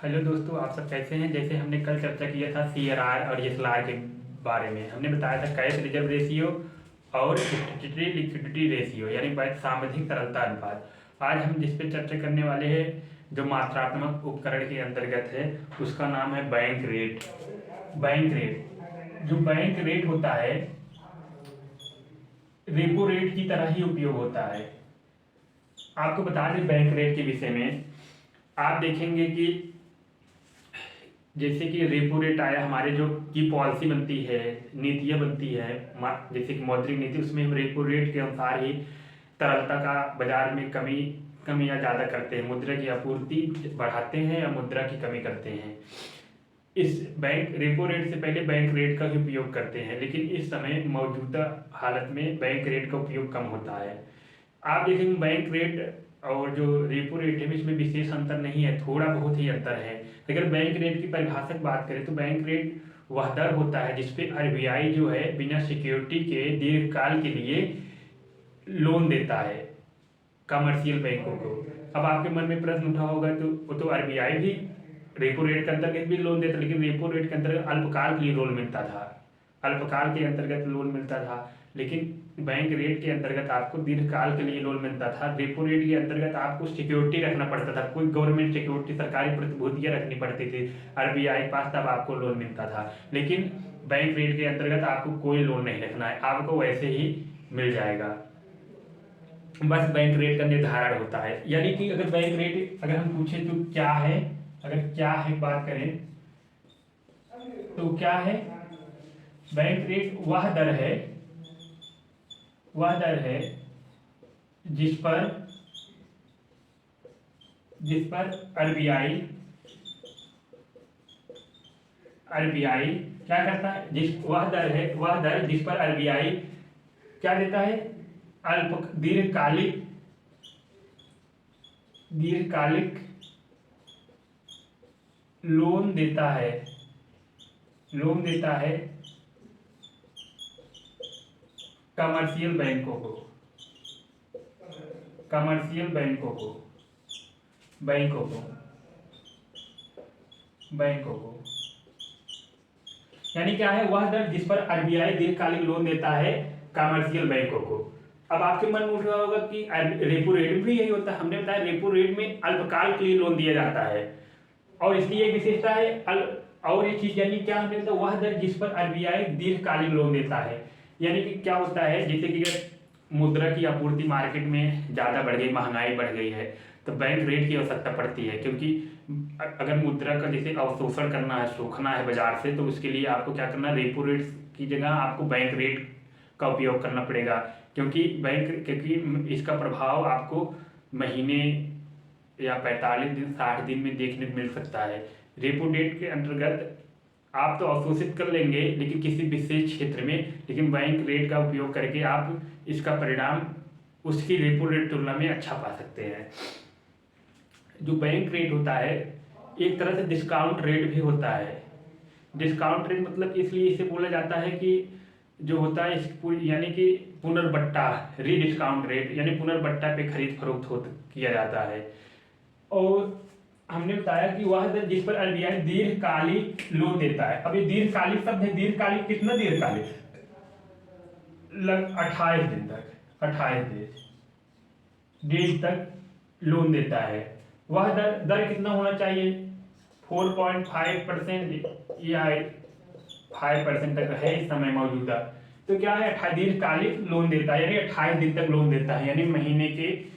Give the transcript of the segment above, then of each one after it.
Hello दोस्तों, आप सब कैसे हैं। जैसे हमने कल चर्चा किया था सीआरआर और एसएलआर के बारे में, हमने बताया था कैश रिजर्व रेशियो और स्टैट्यूटरी लिक्विडिटी रेशियो यानी सावधिक तरलता अनुपात। आज हम जिस पे चर्चा करने वाले हैं जो मात्रात्मक उपकरण के अंतर्गत है उसका नाम है बैंक रेट। बैंक रेट जो बैंक रेट होता है रेपो रेट की तरह ही उपयोग होता है। आपको बता दें बैंक रेट के विषय में, आप देखेंगे कि जैसे कि रेपो रेट आया, हमारे जो की पॉलिसी बनती है, नीतियाँ बनती है, जैसे कि मौद्रिक नीति, उसमें हम रेपो रेट के अनुसार ही तरलता का बाजार में कमी या ज़्यादा करते हैं, मुद्रा की आपूर्ति बढ़ाते हैं या मुद्रा की कमी करते हैं। इस बैंक रेपो रेट से पहले बैंक रेट का ही उपयोग करते हैं, लेकिन इस समय मौजूदा हालत में बैंक रेट का उपयोग कम होता है। आप देखेंगे बैंक रेट और जो रेपो रेट है इसमें विशेष अंतर नहीं है, थोड़ा बहुत ही अंतर है। अगर बैंक रेट की परिभाषा की बात करें तो बैंक रेट वह दर होता है जिसपे आरबीआई जो है बिना सिक्योरिटी के दीर्घकाल के लिए लोन देता है कमर्शियल बैंकों को। अब आपके मन में प्रश्न उठा होगा तो वो तो आरबीआई भी रेपो रेट के अंतर्गत भी लोन देता, लेकिन रेपो रेट के अंतर्गत अल्पकाल के लिए लोन मिलता था, अल्पकाल के अंतर्गत लोन मिलता था। लेकिन बैंक रेट के अंतर्गत आपको दीर्घकाल के लिए लोन मिलता था। रेपो रेट के अंतर्गत आपको सिक्योरिटी रखना पड़ता था, कोई गवर्नमेंट सिक्योरिटी, सरकारी प्रतिभूतियां रखनी पड़ती थी आरबीआई के पास, तब आपको लोन मिलता था। लेकिन बैंक रेट के अंतर्गत आपको कोई लोन नहीं रखना है, आपको वैसे ही मिल जाएगा। बस बैंक रेट का निर्धारण होता है। यानी कि अगर बैंक रेट अगर हम पूछे तो क्या है, अगर क्या है बात करें तो क्या है, बैंक रेट वह दर है जिस पर आरबीआई आरबीआई क्या करता है, वह दर जिस पर आरबीआई क्या देता है, अल्प दीर्घकालिक लोन देता है कमर्शियल बैंकों को कमर्शियल बैंकों को। यानी क्या है, वह दर जिस पर आरबीआई दीर्घकालिक लोन देता है कमर्शियल बैंकों को। अब आपके मन में उठ रहा होगा कि रेपो रेट भी यही होता है। हमने बताया रेपो रेट में अल्पकाल के लिए लोन दिया जाता है और इसकी एक विशेषता है और एक चीज, यानी क्या हमने बताया, वह दर जिस पर आरबीआई दीर्घकालिक लोन देता है। यानी कि क्या होता है, जैसे कि अगर मुद्रा की आपूर्ति मार्केट में ज़्यादा बढ़ गई, महंगाई बढ़ गई है, तो बैंक रेट की आवश्यकता पड़ती है, क्योंकि अगर मुद्रा का जैसे अवशोषण करना है, सोखना है बाजार से, तो उसके लिए आपको क्या करना है, रेपो रेट की जगह आपको बैंक रेट का उपयोग करना पड़ेगा। क्योंकि इसका प्रभाव आपको महीने या 45 दिन 60 दिन में देखने को मिल सकता है। रेपो रेट के अंतर्गत आप तो अवशोषित कर लेंगे लेकिन किसी विशेष क्षेत्र में, लेकिन बैंक रेट का उपयोग करके आप इसका परिणाम उसकी रेपो रेट तुलना में अच्छा पा सकते हैं। जो बैंक रेट होता है एक तरह से डिस्काउंट रेट भी होता है। डिस्काउंट रेट मतलब इसलिए इसे बोला जाता है कि जो होता है यानी कि पुनर्बट्टा रीडिस्काउंट रेट, यानी पुनर्बट्टा पे खरीद फरोख्त किया जाता है। और हमने बताया कि वह दर जिस पर आरबीआई दीर्घकालिक लोन देता है। अब ये दीर्घकालिक शब्द है, दीर्घकालिक कितना दीर्घकालिक, 28 दिन तक, 28 दिन तक लोन देता है। वह दर कितना होना चाहिए, 4.5% या 5% तक है इस समय मौजूदा। तो क्या है, 28 दीर्घकालिक लोन देता है, यानी 28 दिन तक लोन देता है, यानी महीने के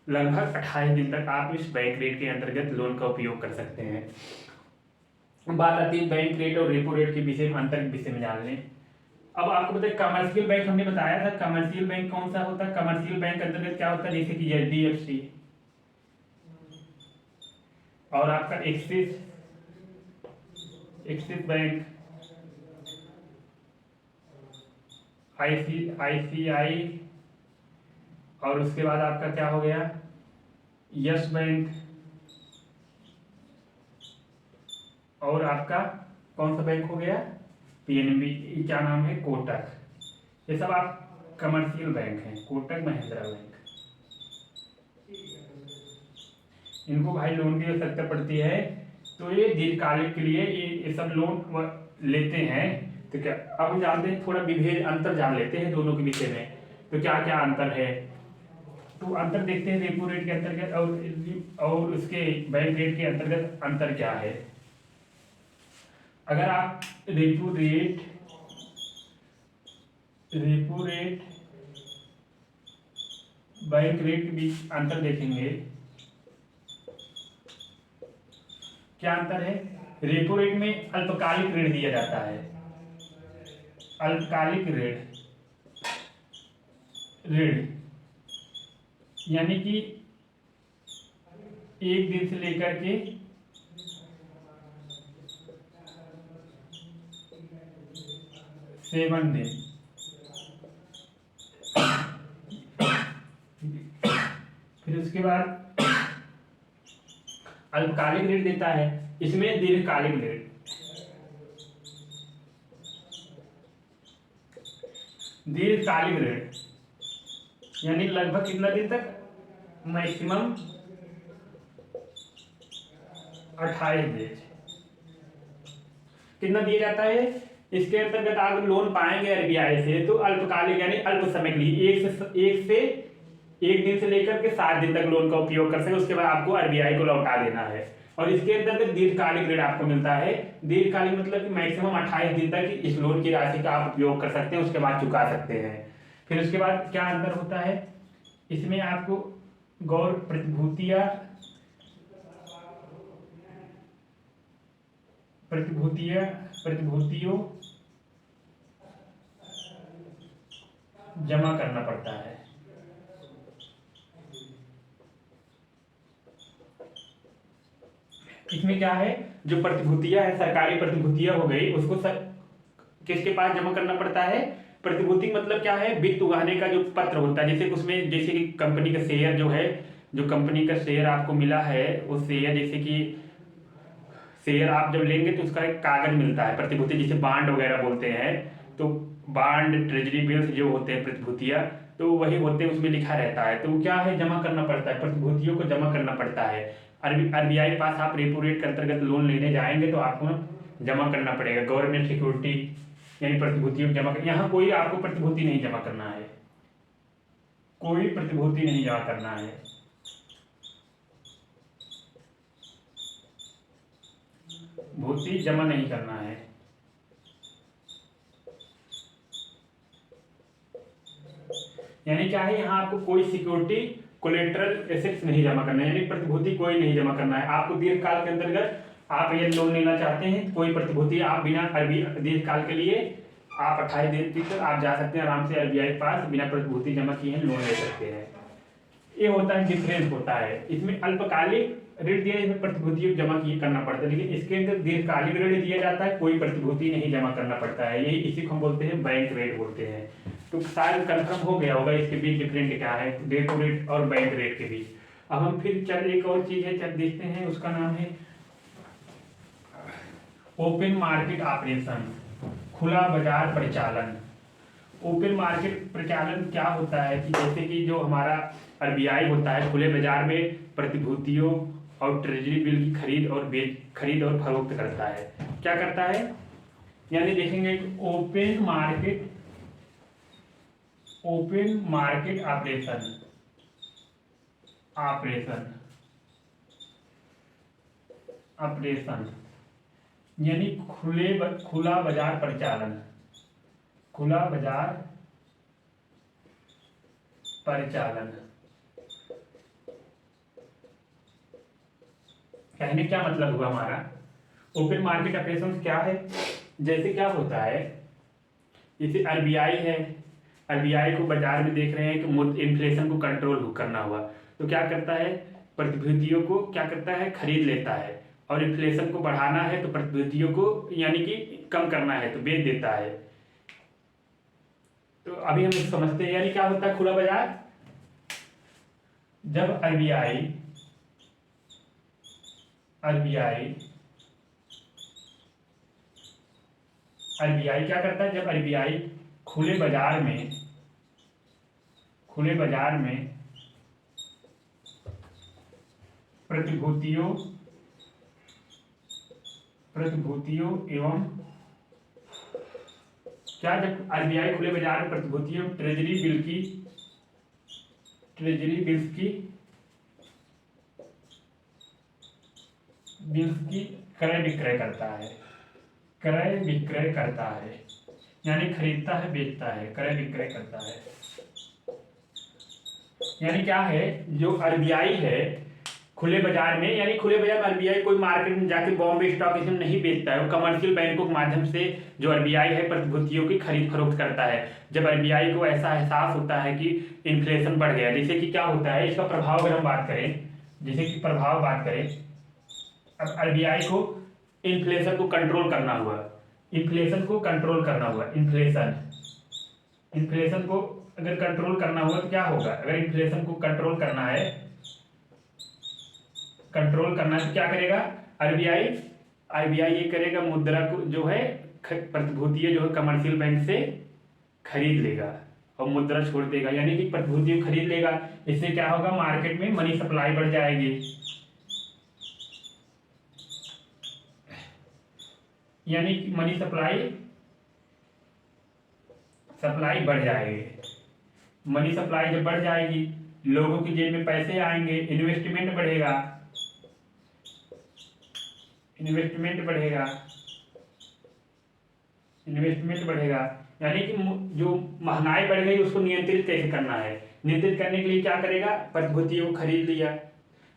लगभग 28 दिन तक आप इस बैंक रेट के अंतर्गत लोन का उपयोग कर सकते हैं। बात आती है बैंक रेट और रेपो रेट के विषय में, अंतर के विषय में जान लें। अब आपको बताए कमर्शियल बैंक हमने बताया था, कमर्शियल बैंक कौन सा होता है, कमर्शियल बैंक के अंतर्गत क्या होता है, जैसे कि एचडीएफसी और आपका एक्सिस बैंक, आईसीआई, और उसके बाद आपका क्या हो गया, यस बैंक, और आपका कौन सा बैंक हो गया, पीएनबी, क्या नाम है, कोटक। ये सब आप कमर्शियल बैंक हैं, कोटक महिंद्रा बैंक। इनको भाई लोन की आवश्यकता पड़ती है तो ये दीर्घकालिक के लिए ये सब लोन लेते हैं। तो क्या अब हम जानते हैं, थोड़ा विभेद अंतर जान लेते हैं दोनों के विषय में। तो क्या क्या अंतर है, तो अंतर देखते हैं रेपो रेट के अंतर्गत और उसके बैंक रेट के अंतर्गत अंतर क्या है। अगर आप रेपो रेट बैंक रेट के बीच अंतर देखेंगे, क्या अंतर है। रेपो रेट में अल्पकालिक ऋण दिया जाता है, अल्पकालिक ऋण यानी कि 1 दिन से लेकर के 7 दिन, फिर उसके बाद अल्पकालिक ऋण देता है, इसमें दीर्घकालिक ऋण, दीर्घकालिक ऋण यानी लगभग कितना दिन तक, मैक्सिमम 28 दिन कितना दिया जाता है। इसके अंतर्गत आप लोन पाएंगे आरबीआई से तो अल्पकालिक यानी अल्प समय के लिए एक दिन से लेकर के 7 दिन तक लोन का उपयोग कर सकते, उसके बाद आपको आरबीआई को लौटा देना है। और इसके अंतर्गत दीर्घकालिक ऋण आपको मिलता है। दीर्घकालिक मतलब कि मैक्सिमम 28 दिन तक इस लोन की राशि का आप उपयोग कर सकते हैं, उसके बाद चुका सकते हैं। फिर उसके बाद क्या अंतर होता है, इसमें आपको गौर प्रतिभूतियों जमा करना पड़ता है। इसमें क्या है, जो प्रतिभूतियां है, सरकारी प्रतिभूतियां हो गई, उसको किसके पास जमा करना पड़ता है। प्रतिभूति मतलब क्या है, वित्त उगाने का जो पत्र होता है, जैसे उसमें जैसे कि कंपनी का शेयर जो है, जो कंपनी का शेयर आपको मिला है, वो शेयर जैसे कि शेयर आप जब लेंगे तो उसका एक कागज मिलता है, प्रतिभूति जिसे बांड वगैरह बोलते हैं। तो बांड, ट्रेजरी बिल्स जो होते हैं प्रतिभूतियां, तो वही होते हैं, उसमें लिखा रहता है। तो क्या है, जमा करना पड़ता है, प्रतिभूतियों को जमा करना पड़ता है। आरबीआई पास आप रेपो रेट के अंतर्गत लोन लेने जाएंगे तो आपको जमा करना पड़ेगा। गवर्नमेंट सिक्योरिटी यानी प्रतिभूतियों को जमा कर, यहाँ कोई आपको प्रतिभूति नहीं जमा करना है, कोई प्रतिभूति नहीं जमा करना है। भूति जमा नहीं करना है। यानी क्या है, यहाँ आपको कोई सिक्योरिटी, कोलेटरल एसेट्स नहीं जमा करना है, यानी प्रतिभूति कोई नहीं जमा करना है। आपको दीर्घकाल के अंतर्गत आप ये लोन लेना चाहते हैं, कोई प्रतिभूति आप बिना दीर्घकाल के लिए आप 28 दिन तक आप जा सकते हैं आराम से आरबीआई पास, बिना प्रतिभूति जमा किए लोन ले सकते हैं। ये होता है, डिफरेंस होता है। इसमें अल्पकालिक ऋण दिया, इसमें प्रतिभूतियों जमा किए करना पड़ता है, लेकिन इसके अंदर दीर्घकालिक ऋण दिया जाता है, कोई प्रतिभूति नहीं जमा करना पड़ता है। यही इसी को हम बोलते हैं बैंक रेट बोलते हैं। तो शायद कंफर्म हो गया होगा इसके बीच डिफरेंट क्या है, रेपो रेट और बैंक रेट के बीच। अब हम फिर चल एक और चीज है, चल देखते हैं, उसका नाम है ओपन मार्केट ऑपरेशन, खुला बाजार परिचालन। ओपन मार्केट परिचालन क्या होता है कि जैसे कि जो हमारा आरबीआई होता है, खुले बाजार में प्रतिभूतियों और ट्रेजरी बिल की खरीद और फरोख्त करता है। क्या करता है, यानी देखेंगे ओपन मार्केट ऑपरेशन यानी खुला बाजार परिचालन, कहने क्या मतलब हुआ हमारा। ओपन मार्केट ऑपरेशन क्या है, जैसे क्या होता है, जैसे आरबीआई है, आरबीआई को बाजार में देख रहे हैं कि इन्फ्लेशन को कंट्रोल करना हुआ, तो क्या करता है, प्रतिभूतियों को क्या करता है, खरीद लेता है। और इन्फ्लेशन को बढ़ाना है तो प्रतिभूतियों को यानी कि कम करना है तो बेच देता है। तो अभी हम समझते हैं, यानी क्या होता है खुला बाजार, जब आरबीआई क्या करता है, जब आरबीआई खुले बाजार में प्रतिभूतियों प्रतिभूतियों एवं क्या, जब आरबीआई खुले बाजार में प्रतिभूतियों ट्रेजरी बिल्स की क्रय विक्रय करता है, यानी खरीदता है बेचता है, क्रय विक्रय करता है। यानी क्या है, जो आरबीआई है खुले बाजार में, यानी खुले बाजार में आरबीआई कोई मार्केट में जाके बॉम्बे स्टॉक एक्सचेंज नहीं बेचता है, वो कमर्शियल बैंकों के माध्यम से जो आरबीआई है प्रतिभूतियों की खरीद फरोख्त करता है। जब आरबीआई को ऐसा एहसास होता है कि इन्फ्लेशन बढ़ गया, जैसे कि क्या होता है इसका प्रभाव अगर हम बात करें, जैसे कि प्रभाव बात करें, अब आरबीआई को इन्फ्लेशन को कंट्रोल करना हुआ, इन्फ्लेशन को अगर कंट्रोल करना हुआ तो क्या होगा, अगर इन्फ्लेशन को कंट्रोल करना है तो क्या करेगा आरबीआई ये करेगा, मुद्रा को जो है प्रतिभूतियां जो है कमर्शियल बैंक से खरीद लेगा और मुद्रा छोड़ देगा, यानी कि प्रतिभूतियां खरीद लेगा। इससे क्या होगा, मार्केट में मनी सप्लाई बढ़ जाएगी, यानी कि मनी सप्लाई बढ़ जाएगी। मनी सप्लाई जब बढ़ जाएगी, लोगों की जेब में पैसे आएंगे, इन्वेस्टमेंट बढ़ेगा, यानी कि जो महंगाई बढ़ गई उसको नियंत्रित कैसे करना है, नियंत्रित करने के लिए क्या करेगा, प्रतिभूतियों को खरीद लिया।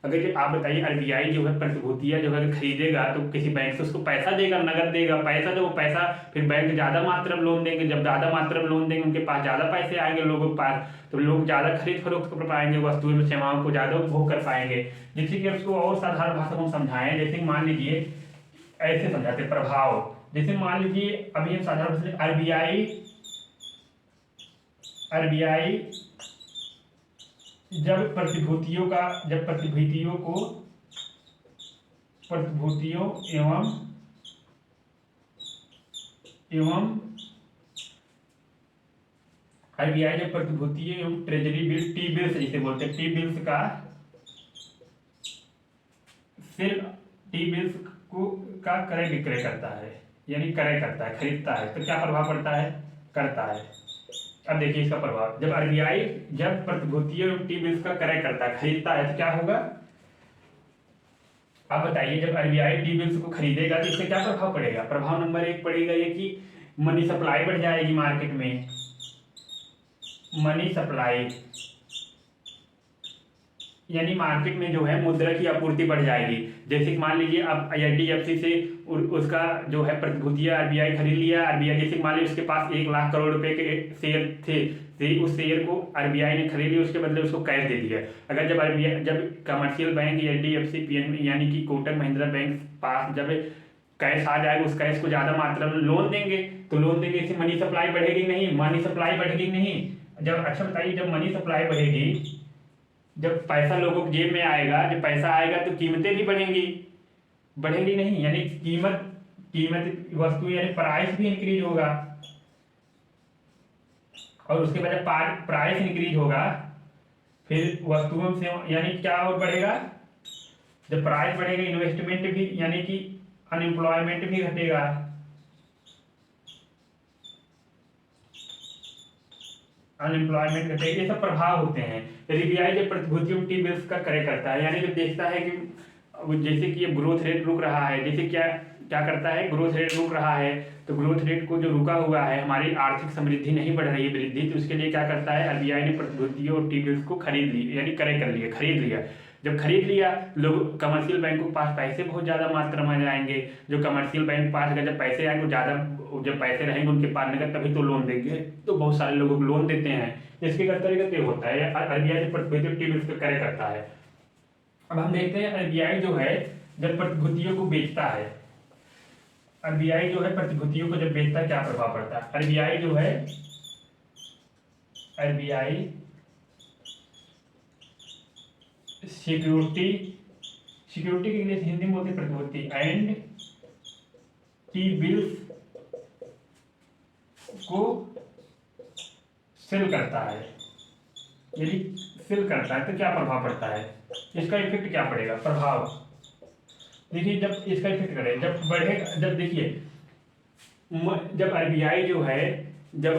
अगर जो आप बताइए आरबीआई जो है प्रतिभूतियां जो है खरीदेगा तो किसी बैंक से उसको पैसा देगा, नगद देगा, पैसा तो वो पैसा फिर बैंक ज्यादा मात्रा में लोन देंगे, जब ज्यादा मात्रा में लोन देंगे उनके पास ज्यादा पैसे आएंगे लोगों के पास, तो लोग ज्यादा खरीद फरोख्त कर पाएंगे, वस्तुओं सेवाओं को ज्यादा उपभोग कर पाएंगे। जैसे कि उसको और साधारण भाषा में समझाएं, जैसे मान लीजिए ऐसे समझाते प्रभाव, जैसे मान लीजिए अभी हम साधारण भाषा आरबीआई जब प्रतिभूतियों एवं आरबीआई जब प्रतिभूतियों एवं ट्रेजरी बिल टी बिल्स जिसे बोलते हैं, टी बिल्स का क्रय विक्रय करता है, यानी क्रय करता है, खरीदता है, तो क्या प्रभाव पड़ता है, करता है। अब देखिए इसका प्रभाव, जब आरबीआई जब प्रतिभूतियों एवं टी बिल्स का क्रय करता है, खरीदता है, तो क्या होगा, आप बताइए, जब आरबीआई टी बिल्स को खरीदेगा तो इससे क्या प्रभाव पड़ेगा। प्रभाव नंबर 1 पड़ेगा ये कि मनी सप्लाई बढ़ जाएगी मार्केट में, मनी सप्लाई यानी मार्केट में जो है मुद्रा की आपूर्ति बढ़ जाएगी। जैसे कि मान लीजिए अब एचडीएफसी से उसका जो है प्रतिभूतियां आरबीआई खरीद लिया, आरबीआई जैसे मान लीजिए उसके पास 1 लाख करोड़ रुपए के शेयर थे, तो उस शेयर को आरबीआई ने खरीद लिया, उसके बदले उसको कैश दे दिया। अगर जब कमर्शियल बैंक एचडीएफसी पीएनबी यानी कि कोटक महिंद्रा बैंक पास जब कैश आ जाएगा, उस कैश को ज्यादा मात्रा में लोन देंगे, इससे मनी सप्लाई बढ़ेगी नहीं। जब अच्छा बताइए, जब मनी सप्लाई बढ़ेगी, जब पैसा लोगों की जेब में आएगा, जब पैसा आएगा तो कीमतें भी बढ़ेंगी नहीं, यानी कीमत वस्तु यानी प्राइस भी इंक्रीज होगा, और उसके बाद जब प्राइस इंक्रीज होगा फिर वस्तुओं से यानी क्या और बढ़ेगा, जब प्राइस बढ़ेगा इन्वेस्टमेंट भी, यानी कि अनएम्प्लॉयमेंट भी घटेगा। ये सब प्रभाव होते हैं। आरबीआई जब प्रतिभूतियों टी बिल्स का क्रय करता है, यानी जब देखता है कि जैसे कि ग्रोथ रेट रुक रहा है, जैसे क्या करता है, ग्रोथ रेट रुक रहा है, तो ग्रोथ रेट को जो रुका हुआ है, हमारी आर्थिक समृद्धि नहीं बढ़ रही है वृद्धि, तो उसके लिए क्या करता है आरबीआई ने प्रतिभूतियों और टी बिल्स को खरीद लिया। जब खरीद लिया, लोग कमर्शियल बैंकों के पास पैसे बहुत ज़्यादा मात्रा में जाएंगे, जो कमर्शियल बैंक पास अगर जब पैसे आएंगे ज़्यादा, जब पैसे रहेंगे उनके पास नगद, तभी तो लोन देंगे, तो बहुत सारे लोगों को लोन देते हैं। इसके तरीका होता है, आरबीआई जब प्रतिभूतियों टी बिल्स का क्रय करता है। अब हम देखते हैं आरबीआई जो है जब प्रतिभूतियों को बेचता है, क्या प्रभाव पड़ता है। आरबीआई सिक्योरिटी के लिए हिंदी में बोलते प्रतिभूति एंड टी बिल्स को सेल करता है, तो क्या प्रभाव पड़ता है, इसका इफेक्ट क्या पड़ेगा, प्रभाव देखिए जब इसका इफेक्ट करें, जब बढ़ेगा, जब देखिए जब आरबीआई जो है, जब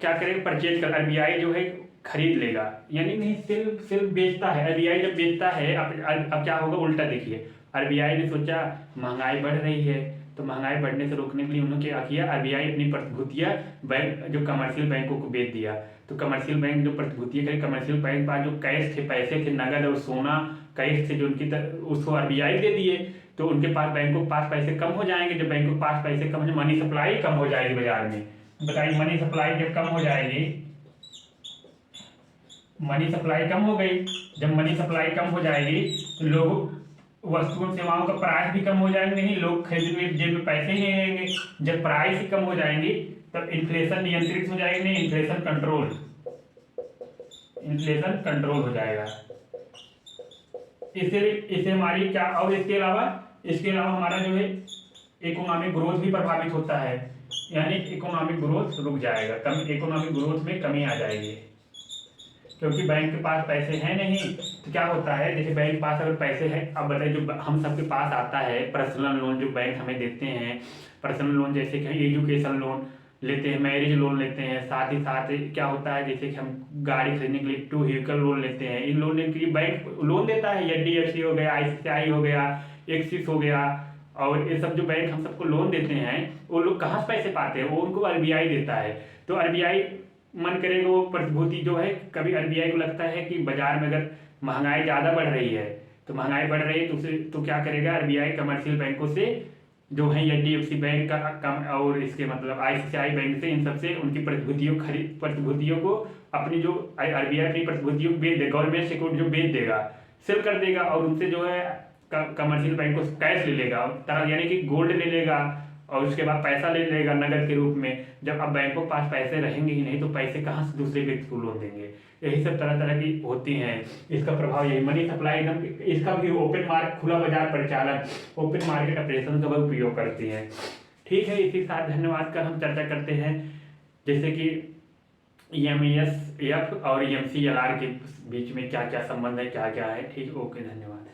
क्या करेगा, परचेज कर, आरबीआई जो है खरीद लेगा, यानी नहीं, सिर्फ सिर्फ बेचता है। आरबीआई जब बेचता है, अब क्या होगा, उल्टा देखिए, आरबीआई ने सोचा महंगाई बढ़ रही है, तो महंगाई बढ़ने से रोकने के लिए उन्होंने क्या किया, आरबीआई अपनी प्रतिभूतियां बैंक, जो कमर्शियल बैंकों को बेच दिया। तो कमर्शियल बैंक जो प्रतिभूतियां खरीद, कमर्शियल बैंक पास जो कैश थे, पैसे थे, नगद और सोना कैश थे, जो उनकी उसको आरबीआई दे दिए। तो उनके पास, बैंकों के पास पैसे कम हो जाएंगे। जब बैंकों के पास पैसे कम हो, मनी सप्लाई कम हो जाएगी बाजार में। बताइए, मनी सप्लाई जब कम हो जाएगी, मनी सप्लाई कम हो गई, जब मनी सप्लाई कम हो जाएगी तो लोग, वस्तुओं सेवाओं का प्राइस भी कम हो जाएंगे, नहीं लोग खरीदने की जेब में पैसे ही नहीं रहेंगे। जब प्राइस ही कम हो जाएंगी तब इन्फ्लेशन नियंत्रित हो जाएगी, नहीं इन्फ्लेशन कंट्रोल, इन्फ्लेशन कंट्रोल हो जाएगा। इससे हमारी क्या, और इसके अलावा हमारा जो है इकोनॉमिक ग्रोथ भी प्रभावित होता है, यानी इकोनॉमिक ग्रोथ रुक जाएगा, कम इकोनॉमिक ग्रोथ में कमी आ जाएगी, क्योंकि बैंक के पास पैसे हैं नहीं। तो क्या होता है, जैसे बैंक के पास अगर पैसे हैं, अब बताइए जो हम सबके पास आता है पर्सनल लोन, जो बैंक हमें देते हैं पर्सनल लोन, जैसे कि एजुकेशन लोन लेते हैं, मैरिज लोन लेते हैं, साथ ही साथ क्या होता है, जैसे कि हम गाड़ी खरीदने के लिए 2 व्हीकल लोन लेते हैं। इन लोन लेने के लिए बैंक लोन देता है, एचडीएफसी हो गया, आईसीआई हो गया, एक्सिस हो गया, और ये सब जो बैंक हम सबको लोन देते हैं, वो लोग कहाँ से पैसे पाते हैं, वो उनको आरबीआई देता है। तो आरबीआई मन करेगा, वो प्रतिभूति जो है, कभी आरबीआई को लगता है कि बाजार में अगर महंगाई ज़्यादा बढ़ रही है, तो महंगाई बढ़ रही है तो उसे, तो क्या करेगा आरबीआई, कमर्शियल बैंकों से जो है, एचडीएफसी बैंक का कम, और इसके मतलब आईसीआई बैंक से, इन सबसे उनकी प्रतिभूतियों को, अपनी जो आरबीआई अपनी प्रतिभूतियों को बेच देगा, गवर्नमेंट सिक्योरिटी जो बेच देगा, सेल कर देगा, और उनसे जो है कमर्शियल बैंक को कैश ले लेगा, यानी कि गोल्ड ले लेगा, और उसके बाद पैसा ले लेगा नगद के रूप में। जब अब बैंकों के पास पैसे रहेंगे ही नहीं, तो पैसे कहाँ से दूसरे व्यक्ति को लोन देंगे। यही सब तरह तरह की होती हैं, इसका प्रभाव यही, मनी सप्लाई एकदम, इसका भी ओपन मार्केट, खुला बाजार परिचालन, ओपन मार्केट ऑपरेशन का भी उपयोग करती हैं। ठीक है, इसी के साथ धन्यवाद का हम चर्चा करते हैं, जैसे कि EMSF और EMCLR के बीच में क्या क्या संबंध है, क्या क्या है। ठीक, ओके, धन्यवाद।